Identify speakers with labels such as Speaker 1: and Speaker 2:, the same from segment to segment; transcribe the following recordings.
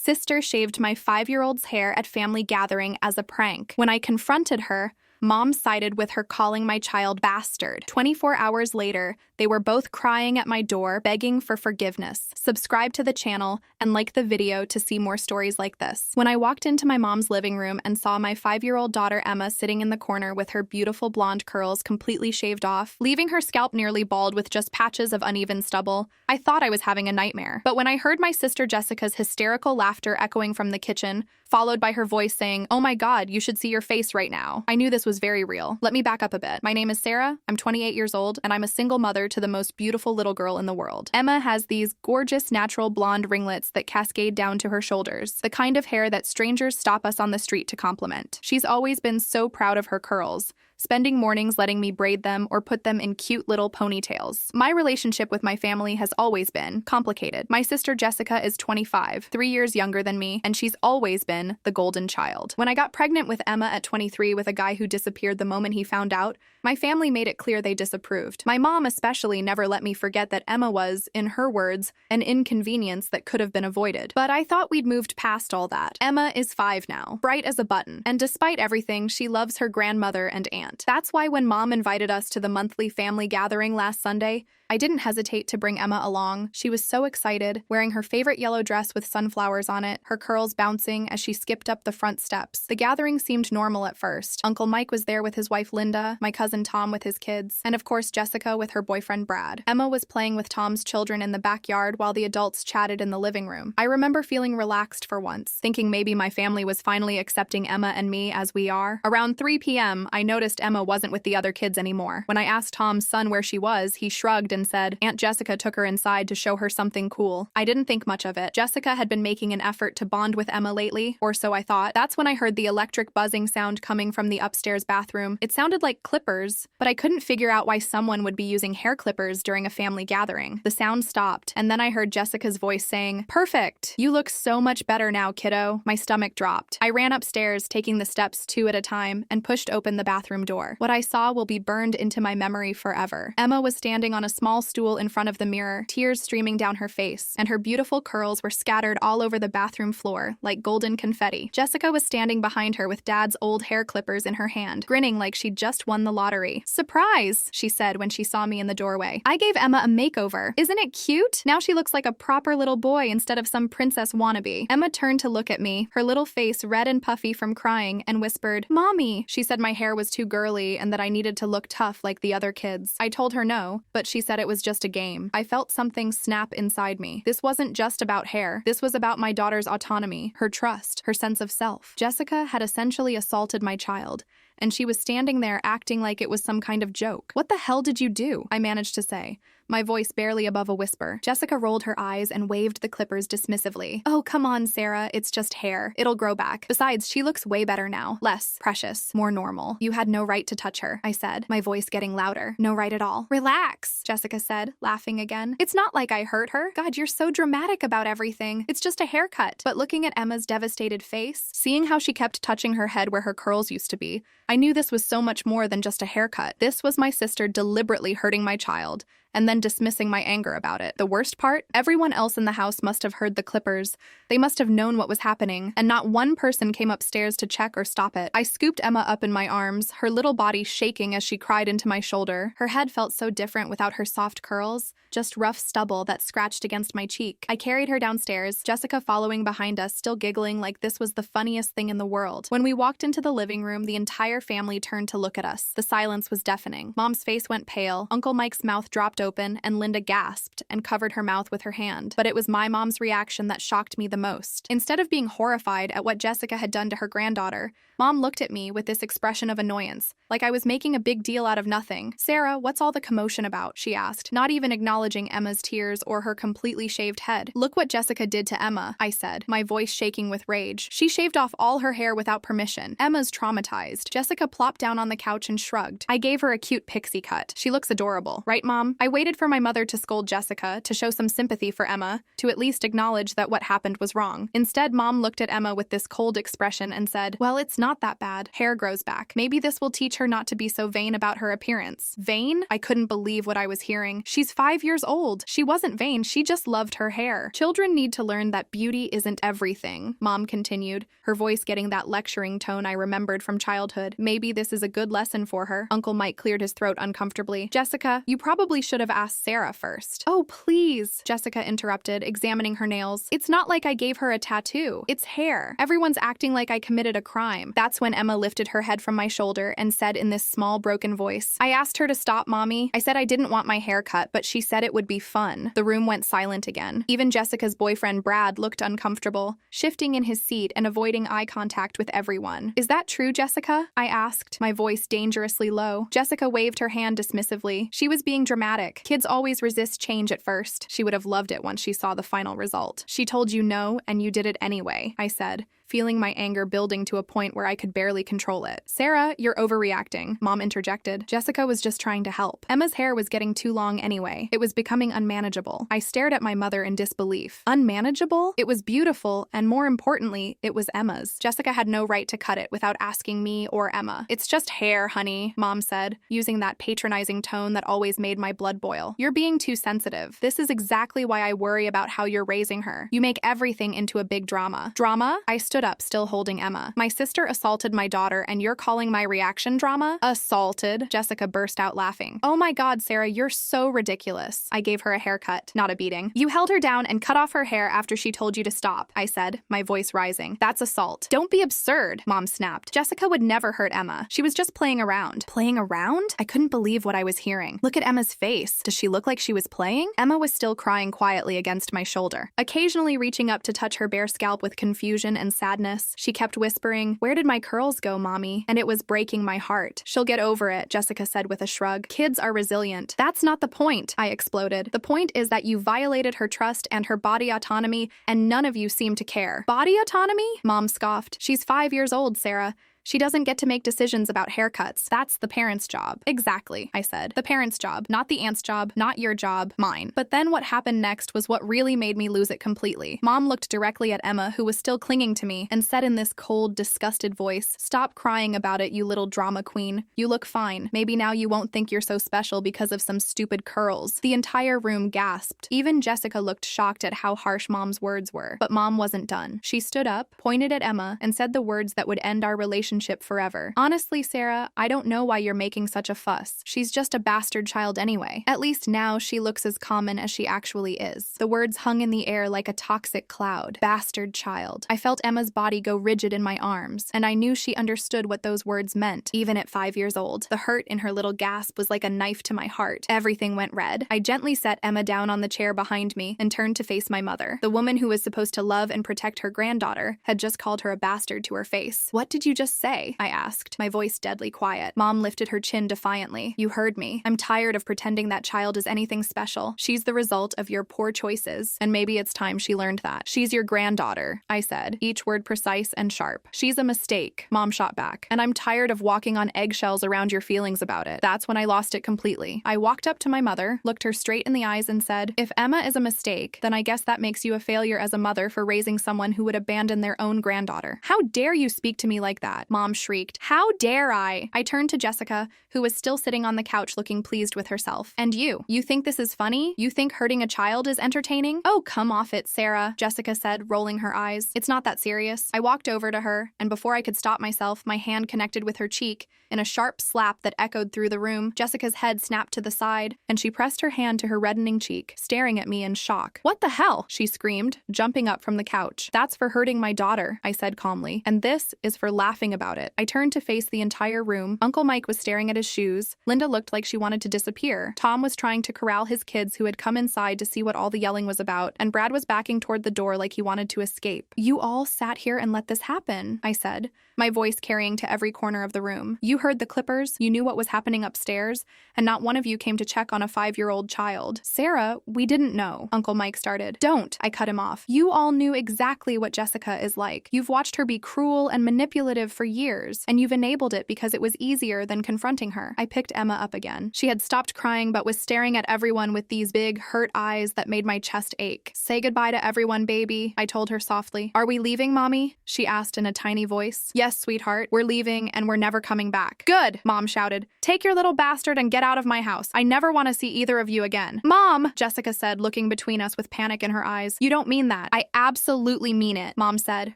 Speaker 1: sister shaved my 5-year-old's hair at family gathering as a prank. When I confronted her, Mom sided with her, calling my child bastard. 24 hours later, they were both crying at my door, begging for forgiveness. Subscribe to the channel and like the video to see more stories like this. When I walked into my mom's living room and saw my 5-year-old daughter Emma sitting in the corner with her beautiful blonde curls completely shaved off, leaving her scalp nearly bald with just patches of uneven stubble, I thought I was having a nightmare. But when I heard my sister Jessica's hysterical laughter echoing from the kitchen, followed by her voice saying, "Oh my God, you should see your face right now," I knew this was very real. Let me back up a bit. My name is Sarah, I'm 28 years old, and I'm a single mother to the most beautiful little girl in the world. Emma has these gorgeous natural blonde ringlets that cascade down to her shoulders, the kind of hair that strangers stop us on the street to compliment. She's always been so proud of her curls, spending mornings letting me braid them or put them in cute little ponytails. My relationship with my family has always been complicated. My sister Jessica is 25, 3 years younger than me, and she's always been the golden child. When I got pregnant with Emma at 23 with a guy who disappeared the moment he found out, my family made it clear they disapproved. My mom especially never let me forget that Emma was, in her words, an inconvenience that could have been avoided. But I thought we'd moved past all that. Emma is 5 now, bright as a button, and despite everything, she loves her grandmother and aunt. That's why when Mom invited us to the monthly family gathering last Sunday, I didn't hesitate to bring Emma along. She was so excited, wearing her favorite yellow dress with sunflowers on it, her curls bouncing as she skipped up the front steps. The gathering seemed normal at first. Uncle Mike was there with his wife Linda, my cousin Tom with his kids, and of course Jessica with her boyfriend Brad. Emma was playing with Tom's children in the backyard while the adults chatted in the living room. I remember feeling relaxed for once, thinking maybe my family was finally accepting Emma and me as we are. Around 3 p.m., I noticed Emma wasn't with the other kids anymore. When I asked Tom's son where she was, he shrugged and said Aunt Jessica took her inside to show her something cool. I didn't think much of it. Jessica had been making an effort to bond with Emma lately, or so I thought. That's when I heard the electric buzzing sound coming from the upstairs bathroom. It sounded like clippers, but I couldn't figure out why someone would be using hair clippers during a family gathering. The sound stopped, and then I heard Jessica's voice saying, "Perfect! You look so much better now, kiddo." My stomach dropped. I ran upstairs, taking the steps 2 at a time, and pushed open the bathroom door. What I saw will be burned into my memory forever. Emma was standing on a small stool in front of the mirror, tears streaming down her face, and her beautiful curls were scattered all over the bathroom floor like golden confetti. Jessica was standing behind her with Dad's old hair clippers in her hand, grinning like she'd just won the lottery. "Surprise," she said when she saw me in the doorway. "I gave Emma a makeover. Isn't it cute? Now she looks like a proper little boy instead of some princess wannabe." Emma turned to look at me, her little face red and puffy from crying, and whispered, "Mommy." She said my hair was too girly and that I needed to look tough like the other kids. I told her no, but she said it was just a game. I felt something snap inside me. This wasn't just about hair. This was about my daughter's autonomy, her trust, her sense of self. Jessica had essentially assaulted my child, and she was standing there acting like it was some kind of joke. "What the hell did you do?" I managed to say, my voice barely above a whisper. Jessica rolled her eyes and waved the clippers dismissively. "Oh, come on, Sarah. It's just hair. It'll grow back. Besides, she looks way better now. Less precious, more normal. You had no right to touch her," I said, my voice getting louder. "No right at all." "Relax," Jessica said, laughing again. "It's not like I hurt her. God, you're so dramatic about everything. It's just a haircut." But looking at Emma's devastated face, seeing how she kept touching her head where her curls used to be, I knew this was so much more than just a haircut. This was my sister deliberately hurting my child, and then dismissing my anger about it. The worst part? Everyone else in the house must have heard the clippers. They must have known what was happening, and not one person came upstairs to check or stop it. I scooped Emma up in my arms, her little body shaking as she cried into my shoulder. Her head felt so different without her soft curls, just rough stubble that scratched against my cheek. I carried her downstairs, Jessica following behind us, still giggling like this was the funniest thing in the world. When we walked into the living room, the entire family turned to look at us. The silence was deafening. Mom's face went pale, Uncle Mike's mouth dropped open, and Linda gasped and covered her mouth with her hand. But it was my mom's reaction that shocked me the most. Instead of being horrified at what Jessica had done to her granddaughter, Mom looked at me with this expression of annoyance, like I was making a big deal out of nothing. "Sarah, what's all the commotion about?" she asked, not even acknowledging Emma's tears or her completely shaved head. "Look what Jessica did to Emma," I said, my voice shaking with rage. "She shaved off all her hair without permission. Emma's traumatized." Jessica plopped down on the couch and shrugged. "I gave her a cute pixie cut. She looks adorable. Right, Mom?" I waited for my mother to scold Jessica, to show some sympathy for Emma, to at least acknowledge that what happened was wrong. Instead, Mom looked at Emma with this cold expression and said, "Well, it's not that bad. Hair grows back. Maybe this will teach her not to be so vain about her appearance." Vain? I couldn't believe what I was hearing. She's 5 years old. She wasn't vain. She just loved her hair. Children need to learn that beauty isn't everything, Mom continued, her voice getting that lecturing tone I remembered from childhood. Maybe this is a good lesson for her. Uncle Mike cleared his throat uncomfortably. "Jessica, you probably should have asked Sarah first." "Oh, please," Jessica interrupted, examining her nails. "It's not like I gave her a tattoo. It's hair. Everyone's acting like I committed a crime." That's when Emma lifted her head from my shoulder and said in this small, broken voice, "I asked her to stop, Mommy. I said I didn't want my hair cut, but she said it would be fun." The room went silent again. Even Jessica's boyfriend, Brad, looked uncomfortable, shifting in his seat and avoiding eye contact with everyone. "Is that true, Jessica?" I asked, my voice dangerously low. Jessica waved her hand dismissively. She was being dramatic. Kids always resist change at first. She would have loved it once she saw the final result. "She told you no, and you did it anyway," I said, feeling my anger building to a point where I could barely control it. "Sarah, you're overreacting," Mom interjected. Jessica was just trying to help. Emma's hair was getting too long anyway. It was becoming unmanageable. I stared at my mother in disbelief. Unmanageable? It was beautiful, and more importantly, it was Emma's. Jessica had no right to cut it without asking me or Emma. "It's just hair, honey," Mom said, using that patronizing tone that always made my blood boil. "You're being too sensitive. This is exactly why I worry about how you're raising her. You make everything into a big drama." "Drama?" I stood up, still holding Emma. "My sister assaulted my daughter, and you're calling my reaction drama?" "Assaulted?" Jessica burst out laughing. "Oh my God, Sarah, you're so ridiculous." I gave her a haircut, not a beating. "You held her down and cut off her hair after she told you to stop," I said, my voice rising. "That's assault." "Don't be absurd," Mom snapped. "Jessica would never hurt Emma. She was just playing around." Playing around? I couldn't believe what I was hearing. Look at Emma's face. Does she look like she was playing? Emma was still crying quietly against my shoulder, occasionally reaching up to touch her bare scalp with confusion and sadness. She kept whispering, "Where did my curls go, Mommy?" And it was breaking my heart. "She'll get over it," Jessica said with a shrug. "Kids are resilient." "That's not the point," I exploded. "The point is that you violated her trust and her body autonomy, and none of you seem to care." "Body autonomy?" Mom scoffed. "She's 5 years old, Sarah. She doesn't get to make decisions about haircuts. That's the parent's job." "Exactly," I said. "The parent's job, not the aunt's job, not your job, mine." But then what happened next was what really made me lose it completely. Mom looked directly at Emma, who was still clinging to me, and said in this cold, disgusted voice, "Stop crying about it, you little drama queen. You look fine. Maybe now you won't think you're so special because of some stupid curls." The entire room gasped. Even Jessica looked shocked at how harsh Mom's words were. But Mom wasn't done. She stood up, pointed at Emma, and said the words that would end our relationship forever. "Honestly, Sarah, I don't know why you're making such a fuss. She's just a bastard child anyway. At least now she looks as common as she actually is." The words hung in the air like a toxic cloud. Bastard child. I felt Emma's body go rigid in my arms, and I knew she understood what those words meant, even at 5 years old. The hurt in her little gasp was like a knife to my heart. Everything went red. I gently set Emma down on the chair behind me and turned to face my mother. The woman who was supposed to love and protect her granddaughter had just called her a bastard to her face. "What did you just say?" I asked, my voice deadly quiet. Mom lifted her chin defiantly. "You heard me. I'm tired of pretending that child is anything special. She's the result of your poor choices, and maybe it's time she learned that. She's your granddaughter," I said, each word precise and sharp. "She's a mistake," Mom shot back, "and I'm tired of walking on eggshells around your feelings about it." That's when I lost it completely. I walked up to my mother, looked her straight in the eyes, and said, "If Emma is a mistake, then I guess that makes you a failure as a mother for raising someone who would abandon their own granddaughter." "How dare you speak to me like that?" Mom shrieked. "How dare I?" I turned to Jessica, who was still sitting on the couch looking pleased with herself. "And you think this is funny? You think hurting a child is entertaining?" "Oh, come off it, Sarah," Jessica said, rolling her eyes. "It's not that serious." I walked over to her, and before I could stop myself, my hand connected with her cheek in a sharp slap that echoed through the room. Jessica's head snapped to the side, and she pressed her hand to her reddening cheek, staring at me in shock. "What the hell?" she screamed, jumping up from the couch. "That's for hurting my daughter," I said calmly, "and this is for laughing about it." I turned to face the entire room. Uncle Mike was staring at his shoes. Linda looked like she wanted to disappear. Tom was trying to corral his kids who had come inside to see what all the yelling was about, and Brad was backing toward the door like he wanted to escape. "You all sat here and let this happen," I said, my voice carrying to every corner of the room. "You heard the clippers, you knew what was happening upstairs, and not one of you came to check on a 5-year-old child." "Sarah, we didn't know," Uncle Mike started. "Don't," I cut him off. "You all knew exactly what Jessica is like. You've watched her be cruel and manipulative for years, and you've enabled it because it was easier than confronting her. I picked Emma up again. She had stopped crying but was staring at everyone with these big, hurt eyes that made my chest ache. Say goodbye to everyone, baby, I told her softly. Are we leaving, Mommy? She asked in a tiny voice. Yes, sweetheart, we're leaving and we're never coming back. Good, Mom shouted. Take your little bastard and get out of my house. I never want to see either of you again. Mom, Jessica said, looking between us with panic in her eyes. You don't mean that. I absolutely mean it, Mom said,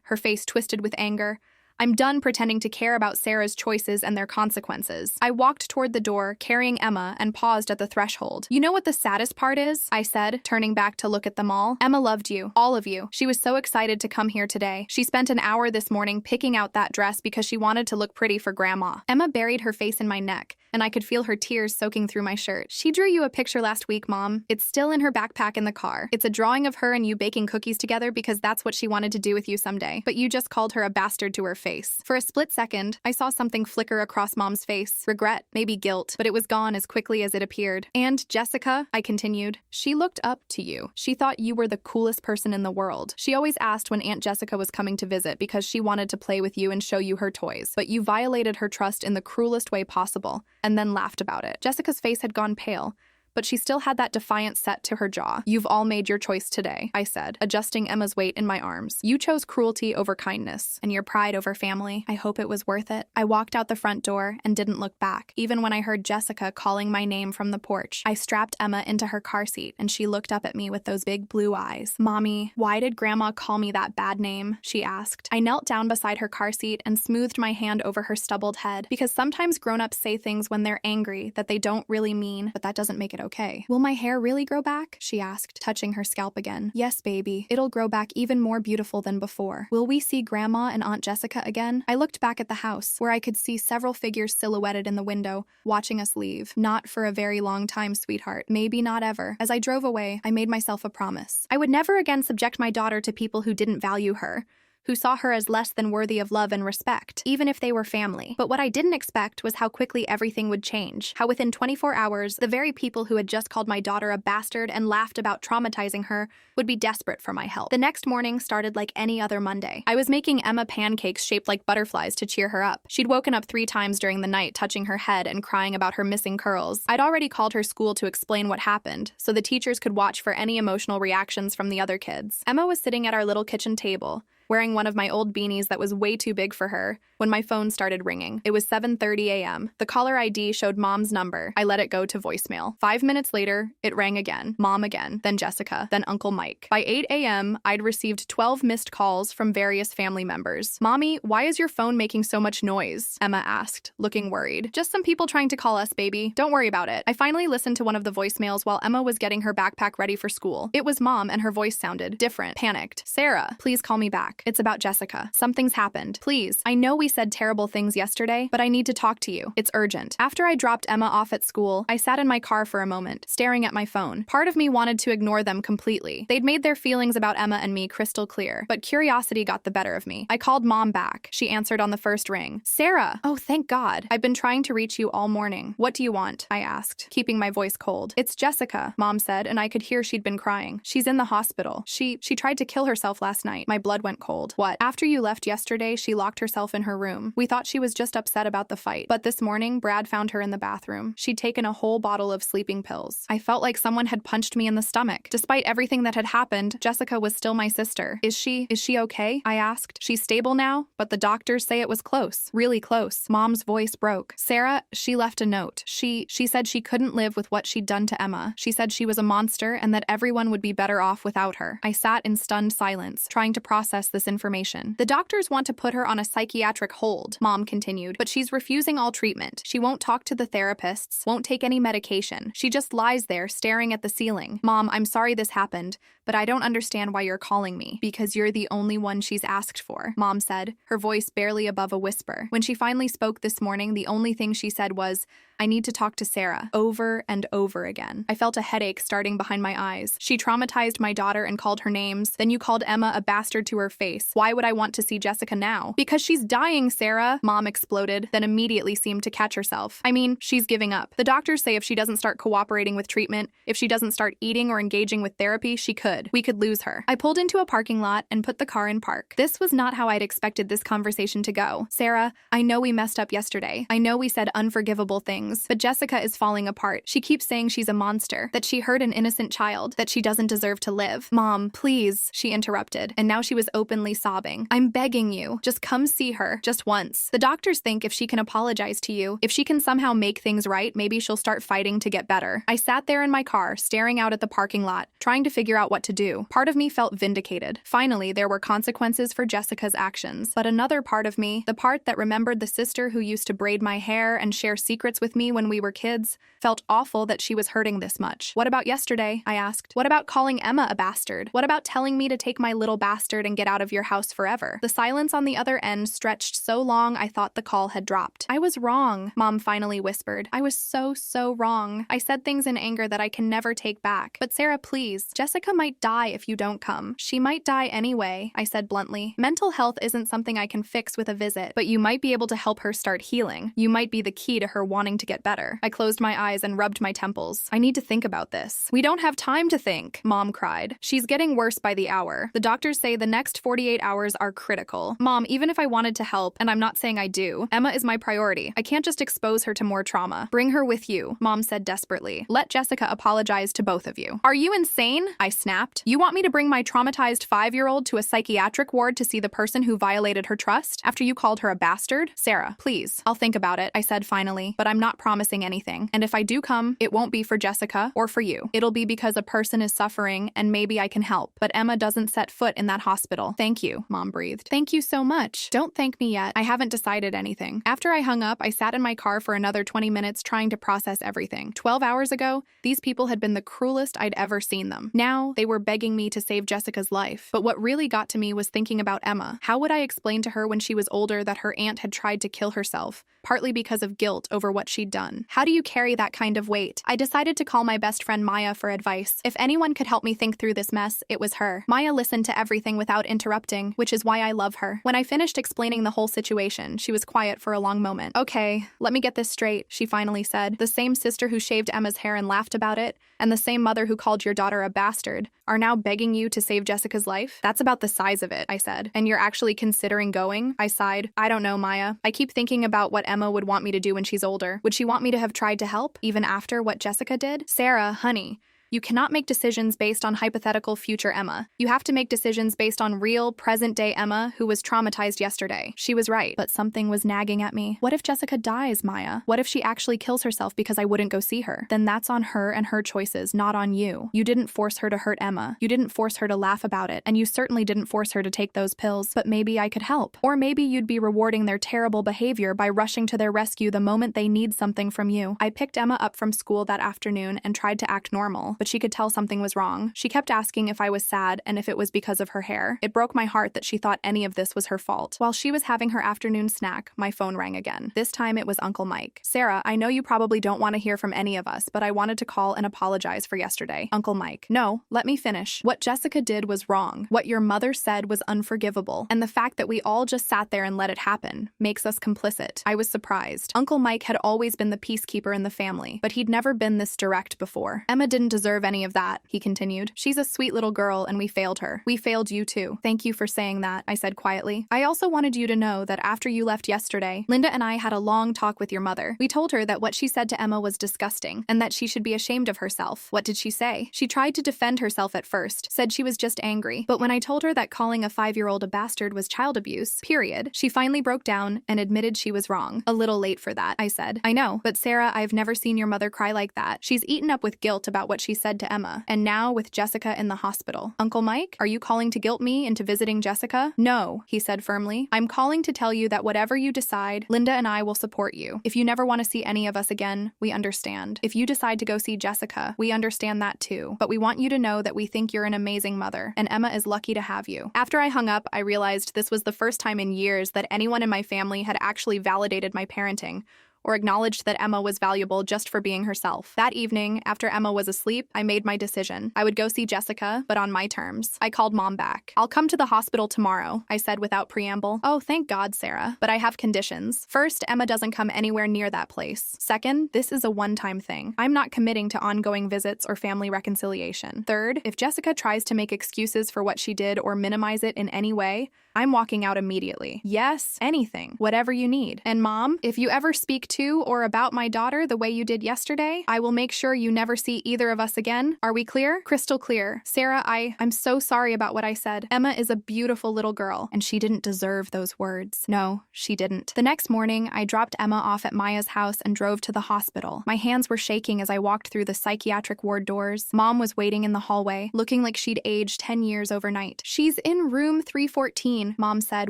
Speaker 1: her face twisted with anger. I'm done pretending to care about Sarah's choices and their consequences. I walked toward the door, carrying Emma, and paused at the threshold. You know what the saddest part is? I said, turning back to look at them all. Emma loved you, all of you. She was so excited to come here today. She spent an hour this morning picking out that dress because she wanted to look pretty for Grandma. Emma buried her face in my neck, and I could feel her tears soaking through my shirt. She drew you a picture last week, Mom. It's still in her backpack in the car. It's a drawing of her and you baking cookies together because that's what she wanted to do with you someday. But you just called her a bastard to her face. For a split second, I saw something flicker across Mom's face. Regret, maybe guilt, but it was gone as quickly as it appeared. And Jessica, I continued, she looked up to you. She thought you were the coolest person in the world. She always asked when Aunt Jessica was coming to visit because she wanted to play with you and show you her toys. But you violated her trust in the cruelest way possible, and then laughed about it. Jessica's face had gone pale, but she still had that defiance set to her jaw. You've all made your choice today, I said, adjusting Emma's weight in my arms. You chose cruelty over kindness, and your pride over family. I hope it was worth it. I walked out the front door and didn't look back, even when I heard Jessica calling my name from the porch. I strapped Emma into her car seat, and she looked up at me with those big blue eyes. Mommy, why did Grandma call me that bad name? She asked. I knelt down beside her car seat and smoothed my hand over her stubbled head, because sometimes grown-ups say things when they're angry that they don't really mean, but that doesn't make it okay. Will my hair really grow back? She asked, touching her scalp again. Yes, baby. It'll grow back even more beautiful than before. Will we see Grandma and Aunt Jessica again? I looked back at the house, where I could see several figures silhouetted in the window, watching us leave. Not for a very long time, sweetheart. Maybe not ever. As I drove away, I made myself a promise. I would never again subject my daughter to people who didn't value her, who saw her as less than worthy of love and respect, even if they were family. But what I didn't expect was how quickly everything would change. How within 24 hours, the very people who had just called my daughter a bastard and laughed about traumatizing her would be desperate for my help. The next morning started like any other Monday. I was making Emma pancakes shaped like butterflies to cheer her up. She'd woken up 3 times during the night, touching her head and crying about her missing curls. I'd already called her school to explain what happened, so the teachers could watch for any emotional reactions from the other kids. Emma was sitting at our little kitchen table, wearing one of my old beanies that was way too big for her, when my phone started ringing. It was 7:30 a.m. The caller ID showed Mom's number. I let it go to voicemail. 5 minutes later, it rang again. Mom again, then Jessica, then Uncle Mike. By 8 a.m., I'd received 12 missed calls from various family members. Mommy, why is your phone making so much noise? Emma asked, looking worried. Just some people trying to call us, baby. Don't worry about it. I finally listened to one of the voicemails while Emma was getting her backpack ready for school. It was Mom, and her voice sounded different, panicked. Sarah, please call me back. It's about Jessica. Something's happened. Please. I know we said terrible things yesterday, but I need to talk to you. It's urgent. After I dropped Emma off at school, I sat in my car for a moment, staring at my phone. Part of me wanted to ignore them completely. They'd made their feelings about Emma and me crystal clear, but curiosity got the better of me. I called Mom back. She answered on the first ring. Sarah! Oh, thank God. I've been trying to reach you all morning. What do you want? I asked, keeping my voice cold. It's Jessica, Mom said, and I could hear she'd been crying. She's in the hospital. She tried to kill herself last night. My blood went cold. What? After you left yesterday, she locked herself in her room. We thought she was just upset about the fight, but this morning, Brad found her in the bathroom. She'd taken a whole bottle of sleeping pills. I felt like someone had punched me in the stomach. Despite everything that had happened, Jessica was still my sister. Is she okay? I asked. She's stable now, but the doctors say it was close. Really close. Mom's voice broke. Sarah, she left a note. She said she couldn't live with what she'd done to Emma. She said she was a monster and that everyone would be better off without her. I sat in stunned silence, trying to process this information. The doctors want to put her on a psychiatric hold, Mom continued, but she's refusing all treatment. She won't talk to the therapists, won't take any medication. She just lies there, staring at the ceiling. Mom, I'm sorry this happened, but I don't understand why you're calling me. Because you're the only one she's asked for, Mom said, her voice barely above a whisper. When she finally spoke this morning, the only thing she said was, I need to talk to Sarah, over and over again. I felt a headache starting behind my eyes. She traumatized my daughter and called her names. Then you called Emma a bastard to her face face. Why would I want to see Jessica now? Because she's dying, Sarah, Mom exploded, then immediately seemed to catch herself. I mean, she's giving up. The doctors say if she doesn't start cooperating with treatment, if she doesn't start eating or engaging with therapy, she could. We could lose her. I pulled into a parking lot and put the car in park. This was not how I'd expected this conversation to go. Sarah, I know we messed up yesterday. I know we said unforgivable things, but Jessica is falling apart. She keeps saying she's a monster, that she hurt an innocent child, that she doesn't deserve to live. Mom, please, she interrupted, and now she was openly sobbing. I'm begging you, just come see her, just once. The doctors think if she can apologize to you, if she can somehow make things right, maybe she'll start fighting to get better. I sat there in my car, staring out at the parking lot, trying to figure out what to do. Part of me felt vindicated. Finally, there were consequences for Jessica's actions. But another part of me, the part that remembered the sister who used to braid my hair and share secrets with me when we were kids, felt awful that she was hurting this much. What about yesterday? I asked. What about calling Emma a bastard? What about telling me to take my little bastard and get out of your house forever? The silence on the other end stretched so long I thought the call had dropped. I was wrong, Mom finally whispered. I was so wrong. I said things in anger that I can never take back. But Sarah, please, Jessica might die if you don't come. She might die anyway, I said bluntly. Mental health isn't something I can fix with a visit, but you might be able to help her start healing. You might be the key to her wanting to get better. I closed my eyes and rubbed my temples. I need to think about this. We don't have time to think, Mom cried. She's getting worse by the hour. The doctors say the next 48 hours are critical. Mom, even if I wanted to help, and I'm not saying I do, Emma is my priority. I can't just expose her to more trauma. Bring her with you, Mom said desperately. Let Jessica apologize to both of you. Are you insane? I snapped. You want me to bring my traumatized 5-year-old to a psychiatric ward to see the person who violated her trust after you called her a bastard? Sarah, please. I'll think about it, I said finally, but I'm not promising anything. And if I do come, it won't be for Jessica or for you. It'll be because a person is suffering and maybe I can help. But Emma doesn't set foot in that hospital. Thank you, Mom breathed. Thank you so much. Don't thank me yet. I haven't decided anything. After I hung up, I sat in my car for another 20 minutes trying to process everything. 12 hours ago, these people had been the cruelest I'd ever seen them. Now, they were begging me to save Jessica's life. But what really got to me was thinking about Emma. How would I explain to her when she was older that her aunt had tried to kill herself, partly because of guilt over what she'd done? How do you carry that kind of weight? I decided to call my best friend Maya for advice. If anyone could help me think through this mess, it was her. Maya listened to everything without interrupting, which is why I love her. When I finished explaining the whole situation, she was quiet for a long moment. Okay, let me get this straight, she finally said. The same sister who shaved Emma's hair and laughed about it, and the same mother who called your daughter a bastard, are now begging you to save Jessica's life? That's about the size of it, I said. And you're actually considering going? I sighed. I don't know, Maya. I keep thinking about what Emma would want me to do when she's older. Would she want me to have tried to help, even after what Jessica did? Sarah, honey, you cannot make decisions based on hypothetical future Emma. You have to make decisions based on real, present-day Emma who was traumatized yesterday. She was right, but something was nagging at me. What if Jessica dies, Maya? What if she actually kills herself because I wouldn't go see her? Then that's on her and her choices, not on you. You didn't force her to hurt Emma. You didn't force her to laugh about it, and you certainly didn't force her to take those pills. But maybe I could help. Or maybe you'd be rewarding their terrible behavior by rushing to their rescue the moment they need something from you. I picked Emma up from school that afternoon and tried to act normal, but she could tell something was wrong. She kept asking if I was sad and if it was because of her hair. It broke my heart that she thought any of this was her fault. While she was having her afternoon snack, my phone rang again. This time it was Uncle Mike. Sarah, I know you probably don't want to hear from any of us, but I wanted to call and apologize for yesterday. Uncle Mike. No, let me finish. What Jessica did was wrong. What your mother said was unforgivable. And the fact that we all just sat there and let it happen makes us complicit. I was surprised. Uncle Mike had always been the peacekeeper in the family, but he'd never been this direct before. Emma didn't deserve any of that, he continued. She's a sweet little girl and we failed her. We failed you too. Thank you for saying that, I said quietly. I also wanted you to know that after you left yesterday, Linda and I had a long talk with your mother. We told her that what she said to Emma was disgusting and that she should be ashamed of herself. What did she say? She tried to defend herself at first, said she was just angry. But when I told her that calling a 5-year-old a bastard was child abuse, period, she finally broke down and admitted she was wrong. A little late for that, I said. I know, but Sarah, I've never seen your mother cry like that. She's eaten up with guilt about what she said to Emma. And now with Jessica in the hospital. Uncle Mike, are you calling to guilt me into visiting Jessica? No, he said firmly. I'm calling to tell you that whatever you decide, Linda and I will support you. If you never want to see any of us again, we understand. If you decide to go see Jessica, we understand that too. But we want you to know that we think you're an amazing mother, and Emma is lucky to have you. After I hung up, I realized this was the first time in years that anyone in my family had actually validated my parenting, or acknowledged that Emma was valuable just for being herself. That evening, after Emma was asleep, I made my decision. I would go see Jessica, but on my terms. I called Mom back. "I'll come to the hospital tomorrow," I said without preamble. "Oh, thank God, Sarah. But I have conditions. First, Emma doesn't come anywhere near that place. Second, this is a one-time thing. I'm not committing to ongoing visits or family reconciliation. Third, if Jessica tries to make excuses for what she did or minimize it in any way, I'm walking out immediately. Yes, anything. Whatever you need. And Mom, if you ever speak to or about my daughter the way you did yesterday, I will make sure you never see either of us again. Are we clear?" "Crystal clear. Sarah, I'm so sorry about what I said. Emma is a beautiful little girl, and she didn't deserve those words." No, she didn't. The next morning, I dropped Emma off at Maya's house and drove to the hospital. My hands were shaking as I walked through the psychiatric ward doors. Mom was waiting in the hallway, looking like she'd aged 10 years overnight. "She's in room 314, Mom said,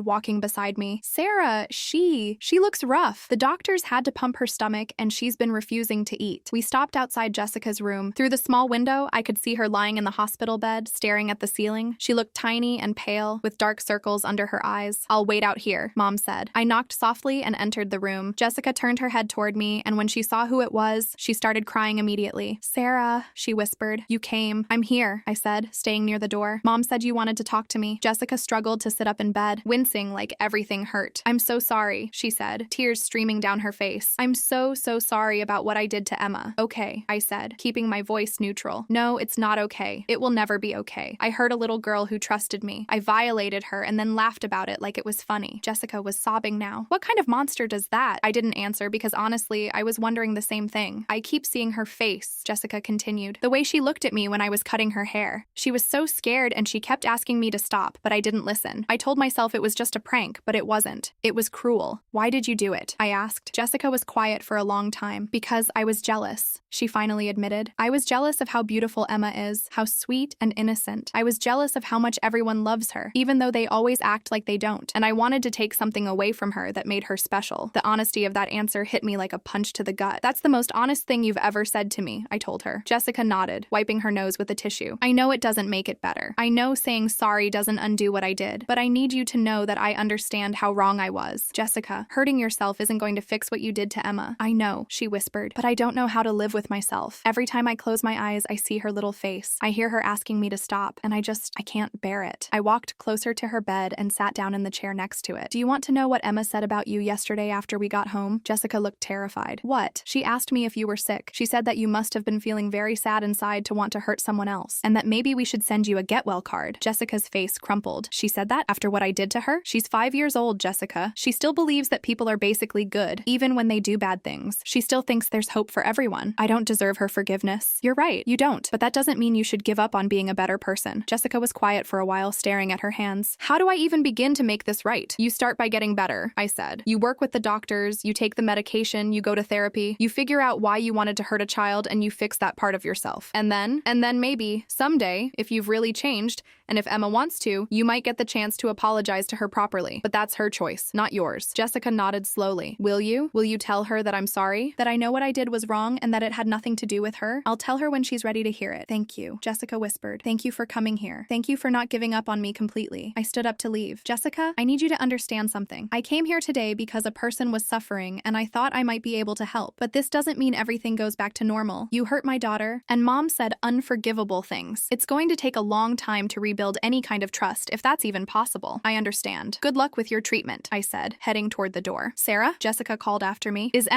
Speaker 1: walking beside me. "Sarah, she looks rough. The doctors had to pump her stomach, and she's been refusing to eat." We stopped outside Jessica's room. Through the small window, I could see her lying in the hospital bed, staring at the ceiling. She looked tiny and pale, with dark circles under her eyes. "I'll wait out here," Mom said. I knocked softly and entered the room. Jessica turned her head toward me, and when she saw who it was, she started crying immediately. "Sarah," she whispered. "You came." "I'm here," I said, staying near the door. "Mom said you wanted to talk to me." Jessica struggled to sit up in bed, wincing like everything hurt. "I'm so sorry," she said, tears streaming down her face. "I'm so sorry about what I did to Emma." "Okay," I said, keeping my voice neutral. "No, it's not okay. It will never be okay. I hurt a little girl who trusted me. I violated her and then laughed about it like it was funny." Jessica was sobbing now. "What kind of monster does that?" I didn't answer because honestly, I was wondering the same thing. "I keep seeing her face," Jessica continued. "The way she looked at me when I was cutting her hair. She was so scared and she kept asking me to stop, but I didn't listen. I told myself it was just a prank, but it wasn't. It was cruel." "Why did you do it?" I asked. Jessica was quiet for a long time. "Because I was jealous," she finally admitted. "I was jealous of how beautiful Emma is, how sweet and innocent. I was jealous of how much everyone loves her, even though they always act like they don't. And I wanted to take something away from her that made her special." The honesty of that answer hit me like a punch to the gut. "That's the most honest thing you've ever said to me," I told her. Jessica nodded, wiping her nose with a tissue. "I know it doesn't make it better. I know saying sorry doesn't undo what I did, but I need you to know that I understand how wrong I was. Jessica, hurting yourself isn't going to fix what you did to Emma." "I know," she whispered, "but I don't know how to live with myself. Every time I close my eyes, I see her little face. I hear her asking me to stop, and I can't bear it." I walked closer to her bed and sat down in the chair next to it. "Do you want to know what Emma said about you yesterday after we got home?" Jessica looked terrified. "What?" "She asked me if you were sick. She said that you must have been feeling very sad inside to want to hurt someone else, and that maybe we should send you a get-well card." Jessica's face crumpled. "She said that after what I did to her? She's 5 years old, Jessica. She still believes that people are basically good, even when they do bad things. She still thinks there's hope for everyone. I don't deserve her forgiveness." "You're right, you don't, but that doesn't mean you should give up on being a better person." Jessica was quiet for a while, staring at her hands. "How do I even begin to make this right?" "You start by getting better," I said. "You work with the doctors, you take the medication, you go to therapy, you figure out why you wanted to hurt a child, and you fix that part of yourself. And then maybe, someday, if you've really changed, and if Emma wants to, you might get the chance to apologize to her properly. But that's her choice, not yours." Jessica nodded slowly. "Will you? Will you tell her that I'm sorry? That I know what I did was wrong and that it had nothing to do with her? I'll tell her when she's ready to hear it." "Thank you," Jessica whispered. "Thank you for coming here. Thank you for not giving up on me completely." I stood up to leave. "Jessica, I need you to understand something. I came here today because a person was suffering and I thought I might be able to help. But this doesn't mean everything goes back to normal. You hurt my daughter, and Mom said unforgivable things. It's going to take a long time to rebuild any kind of trust, if that's even possible. I understand. Good luck with your treatment," I said, heading toward the door. "Sarah?" Jessica called after me. Is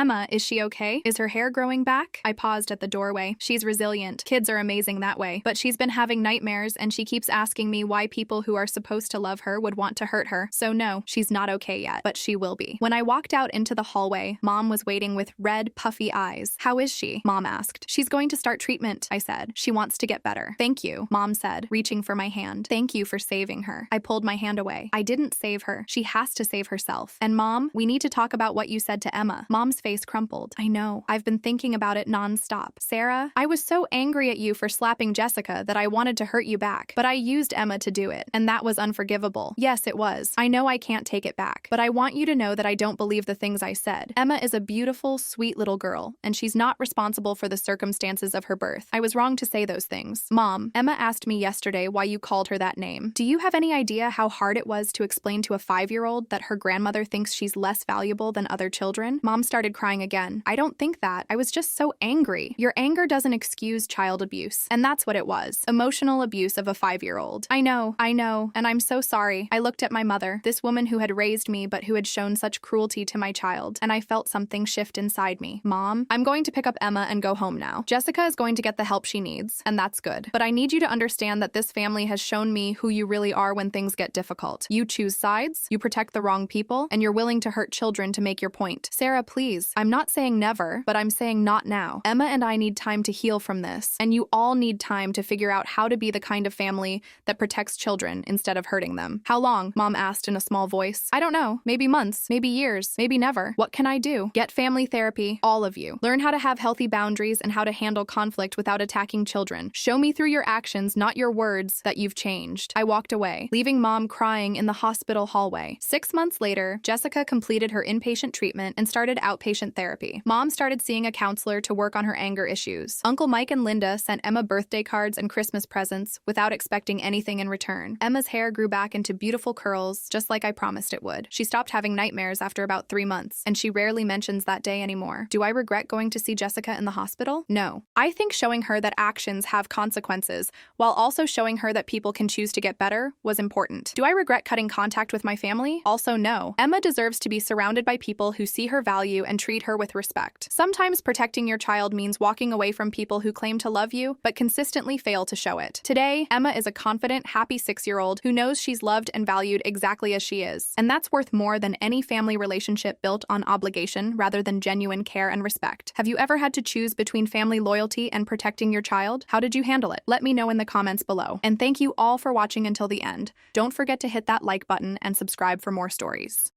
Speaker 1: she okay? Is her hair growing back?" I paused at the doorway. "She's resilient. Kids are amazing that way. But she's been having nightmares, and she keeps asking me why people who are supposed to love her would want to hurt her. So no, she's not okay yet, but she will be." When I walked out into the hallway, Mom was waiting with red, puffy eyes. "How is she?" Mom asked. "She's going to start treatment," I said. "She wants to get better." "Thank you," Mom said, reaching for my hand. "Thank you for saving her." I pulled my hand away. "I didn't save her. She has to save herself. And Mom, we need to talk about what you said to Emma." Mom's face crumpled. "I know. I've been thinking about it nonstop. Sarah, I was so angry at you for slapping Jessica that I wanted to hurt you back. But I used Emma to do it, and that was unforgivable. Yes, it was. I know I can't take it back. But I want you to know that I don't believe the things I said. Emma is a beautiful, sweet little girl, and she's not responsible for the circumstances of her birth. I was wrong to say those things. Mom, Emma asked me yesterday why you called called her that name. Do you have any idea how hard it was to explain to a 5-year-old that her grandmother thinks she's less valuable than other children? Mom started crying again. I don't think that. I was just so angry. Your anger doesn't excuse child abuse. And that's what it was. Emotional abuse of a 5-year-old. I know, and I'm so sorry. I looked at my mother, this woman who had raised me but who had shown such cruelty to my child, and I felt something shift inside me. Mom, I'm going to pick up Emma and go home now. Jessica is going to get the help she needs, and that's good. But I need you to understand that this family has shown me who you really are when things get difficult. You choose sides, you protect the wrong people, and you're willing to hurt children to make your point. Sarah, please. I'm not saying never, but I'm saying not now. Emma and I need time to heal from this, and you all need time to figure out how to be the kind of family that protects children instead of hurting them. How long? Mom asked in a small voice. I don't know. Maybe months, maybe years, maybe never. What can I do? Get family therapy, all of you. Learn how to have healthy boundaries and how to handle conflict without attacking children. Show me through your actions, not your words, that you've changed. I walked away, leaving Mom crying in the hospital hallway. 6 months later, Jessica completed her inpatient treatment and started outpatient therapy. Mom started seeing a counselor to work on her anger issues. Uncle Mike and Linda sent Emma birthday cards and Christmas presents without expecting anything in return. Emma's hair grew back into beautiful curls, just like I promised it would. She stopped having nightmares after about 3 months, and she rarely mentions that day anymore. Do I regret going to see Jessica in the hospital? No. I think showing her that actions have consequences, while also showing her that people can choose to get better, was important. Do I regret cutting contact with my family? Also no. Emma deserves to be surrounded by people who see her value and treat her with respect. Sometimes protecting your child means walking away from people who claim to love you, but consistently fail to show it. Today, Emma is a confident, happy 6-year-old who knows she's loved and valued exactly as she is. And that's worth more than any family relationship built on obligation rather than genuine care and respect. Have you ever had to choose between family loyalty and protecting your child? How did you handle it? Let me know in the comments below. And thank you all for watching until the end. Don't forget to hit that like button and subscribe for more stories.